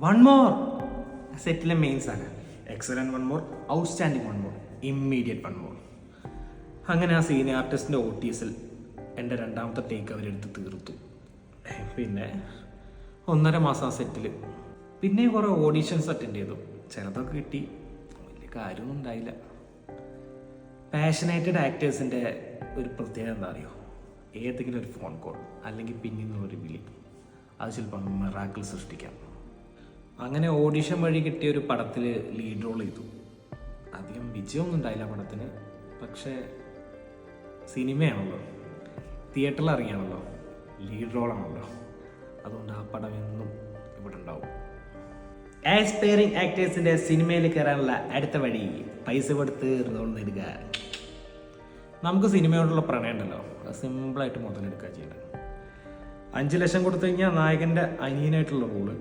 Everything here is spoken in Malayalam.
വൺ മോർ സെറ്റിലെ മെയിൻസ് ആണ്. Excellent one more, outstanding one more, immediate one more. അങ്ങനെ ആ സീനിയർ ആർട്ടിസ്റ്റിൻ്റെ OTSൽ എൻ്റെ രണ്ടാമത്തെ ടേക്ക് അവരെടുത്ത് തീർത്തു. പിന്നെ 1.5 മാസം ആ സെറ്റിൽ. പിന്നെ കുറേ ഓഡീഷൻസ് അറ്റൻഡ് ചെയ്തു. ചിലതൊക്കെ കിട്ടി, വലിയ കാര്യമൊന്നും ഉണ്ടായില്ല. പാഷനേറ്റഡ് ആക്ടേഴ്സിൻ്റെ ഒരു പ്രത്യേകത എന്താ അറിയോ? ഏതെങ്കിലും ഒരു ഫോൺ കോൾ അല്ലെങ്കിൽ പിന്നിൽ നിന്നൊരു വിളി, അത് ചിലപ്പോൾ മിറാക്കിൾ സൃഷ്ടിക്കാം. അങ്ങനെ ഓഡിഷൻ വഴി കിട്ടിയ ഒരു പടത്തിൽ ലീഡ് റോൾ ചെയ്തു. അധികം വിജയമൊന്നും ഉണ്ടായില്ല പടത്തിന്. പക്ഷേ സിനിമയാണല്ലോ, തിയേറ്ററിൽ ഇറങ്ങിയാണല്ലോ, ലീഡ് റോളാണല്ലോ, അതുകൊണ്ട് ആ പടം എന്നും ഇവിടെ ഉണ്ടാവും. ആസ്പയറിംഗ് ആക്ടേഴ്സിൻ്റെ സിനിമയിൽ കയറാനുള്ള അടുത്ത വഴി പൈസ കൊടുത്ത് റോൾ നേടുക. നമുക്ക് സിനിമയോടുള്ള പ്രണയം ഉണ്ടല്ലോ, അത് സിമ്പിളായിട്ട് മുതലെടുക്കുക ചെയ്യേണ്ടത്. 5 ലക്ഷം കൊടുത്തു കഴിഞ്ഞാൽ നായകൻ്റെ അനിയനായിട്ടുള്ള റോള്